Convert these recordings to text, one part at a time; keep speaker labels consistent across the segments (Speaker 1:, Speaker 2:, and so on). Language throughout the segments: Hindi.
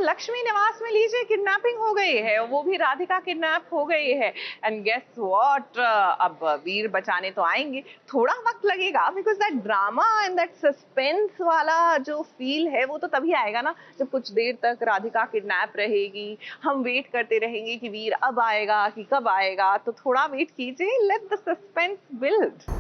Speaker 1: लक्ष्मी निवास में लीजिए किडनैपिंग हो गई है, वो भी राधिका किडनैप हो गई है। एंड गेस व्हाट, अब वीर बचाने तो आएंगे, थोड़ा वक्त लगेगा because that drama and that suspense वाला जो फील है वो तो तभी आएगा ना जब कुछ देर तक राधिका किडनैप रहेगी, हम वेट करते रहेंगे कि वीर अब आएगा कि कब आएगा। तो थोड़ा वेट कीजिए, लेट द सस्पेंस बिल्ड।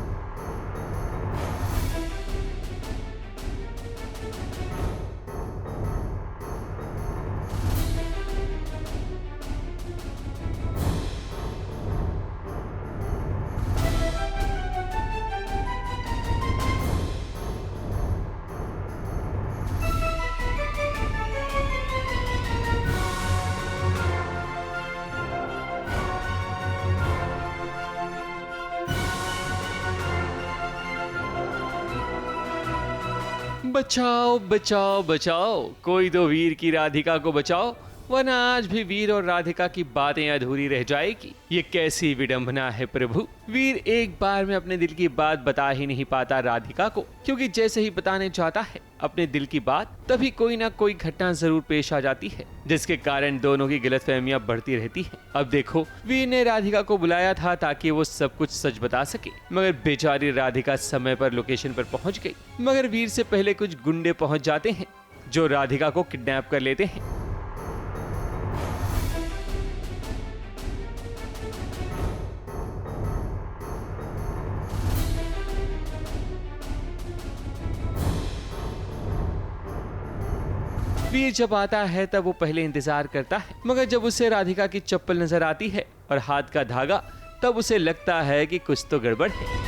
Speaker 2: बचाओ बचाओ बचाओ, कोई तो वीर की राधिका को बचाओ, वरना आज भी वीर और राधिका की बातें अधूरी रह जाएगी। ये कैसी विडंबना है प्रभु। वीर एक बार में अपने दिल की बात बता ही नहीं पाता राधिका को, क्योंकि जैसे ही बताने चाहता है अपने दिल की बात, तभी कोई ना कोई घटना जरूर पेश आ जाती है, जिसके कारण दोनों की गलतफहमियां बढ़ती रहती हैं। अब देखो, वीर ने राधिका को बुलाया था ताकि वो सब कुछ सच बता सके, मगर बेचारी राधिका समय पर लोकेशन पर पहुंच गई। मगर वीर से पहले कुछ गुंडे पहुंच जाते हैं जो राधिका को किडनैप कर लेते हैं। वीर जब आता है तब वो पहले इंतजार करता है, मगर जब उसे राधिका की चप्पल नजर आती है और हाथ का धागा, तब उसे लगता है कि कुछ तो गड़बड़ है।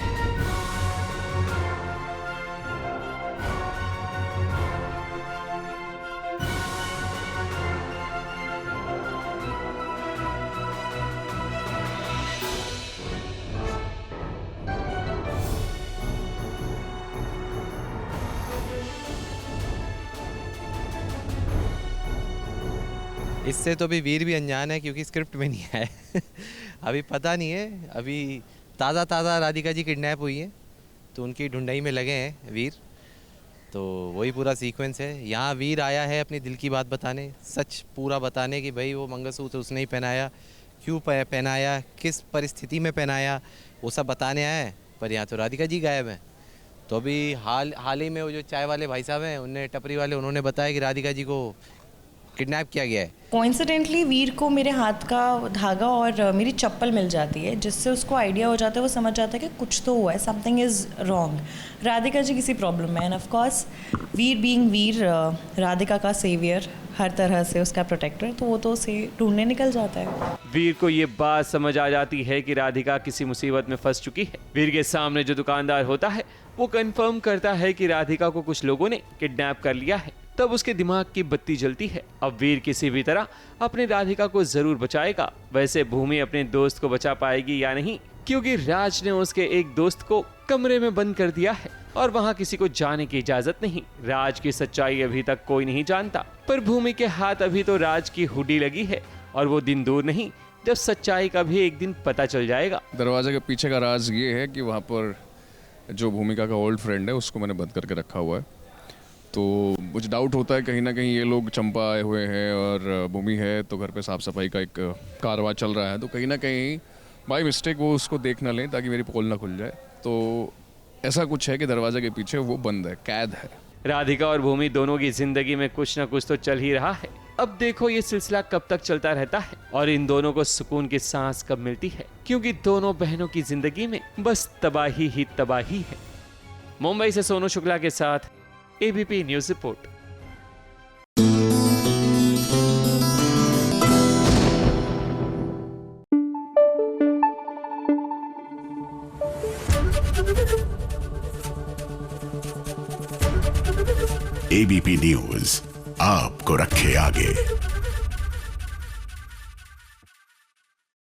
Speaker 3: इससे तो अभी वीर भी अनजान है, क्योंकि स्क्रिप्ट में नहीं है। अभी पता नहीं है, अभी ताज़ा राधिका जी किडनैप हुई है तो उनकी ढूंढाई में लगे हैं वीर। तो वही पूरा सीक्वेंस है। यहाँ वीर आया है अपनी दिल की बात बताने, सच पूरा बताने कि भाई वो मंगलसूत्र उसने ही पहनाया, क्यों पहनाया, किस परिस्थिति में पहनाया, वो सब बताने आया है। पर यहाँ तो राधिका जी गायब हैं। तो अभी हाल ही में वो जो चाय वाले भाई साहब हैं, उन्हें टपरी वाले, उन्होंने बताया कि राधिका जी को किडनैप किया गया है।
Speaker 4: कोइंसिडेंटली वीर को मेरे हाथ का धागा और मेरी चप्पल मिल जाती है, जिससे उसको आइडिया हो जाता है, वो समझ जाता है कि कुछ तो हुआ है, something is wrong. Radhika ji किसी प्रॉब्लम में, and of course Veer being Veer, Radhika का सेवियर, हर तरह से उसका प्रोटेक्टर, तो वो तो उसे ढूंढने निकल जाता है।
Speaker 2: वीर को ये बात समझ आ जाती है कि राधिका किसी मुसीबत में फंस चुकी है। वीर के सामने जो दुकानदार होता है वो कंफर्म करता है कि राधिका को कुछ लोगों ने किडनैप कर लिया है। तब उसके दिमाग की बत्ती जलती है। अब वीर किसी भी तरह अपनी राधिका को जरूर बचाएगा। वैसे भूमि अपने दोस्त को बचा पाएगी या नहीं, क्योंकि राज ने उसके एक दोस्त को कमरे में बंद कर दिया है और वहां किसी को जाने की इजाजत नहीं। राज की सच्चाई अभी तक कोई नहीं जानता, पर भूमि के हाथ अभी तो राज की हुडी लगी है और वो दिन दूर नहीं जब सच्चाई का भी एक दिन पता चल जाएगा।
Speaker 5: दरवाजे के पीछे का राज ये है कि वहाँ पर जो भूमिका का ओल्ड फ्रेंड है उसको मैंने बंद करके रखा हुआ है। तो मुझे डाउट होता है कहीं ना कहीं ये लोग चंपा आए हुए हैं और भूमि है, तो घर पे साफ सफाई का एक कारवां चल रहा है, तो कहीं ना कहीं बाय मिस्टेक वो उसको देख ना लें ताकि मेरी पोल ना खुल जाए। तो ऐसा कुछ है कि दरवाजे के पीछे वो बंद है, कैद है।
Speaker 2: राधिका और भूमि दोनों की जिंदगी में कुछ ना कुछ तो चल ही रहा है। अब देखो ये सिलसिला कब तक चलता रहता है और इन दोनों को सुकून की सांस कब मिलती है, क्योंकि दोनों बहनों की जिंदगी में बस तबाही ही तबाही है। मुंबई से सोनू शुक्ला के साथ ABP news report.
Speaker 6: ABP news आपको रखे आगे।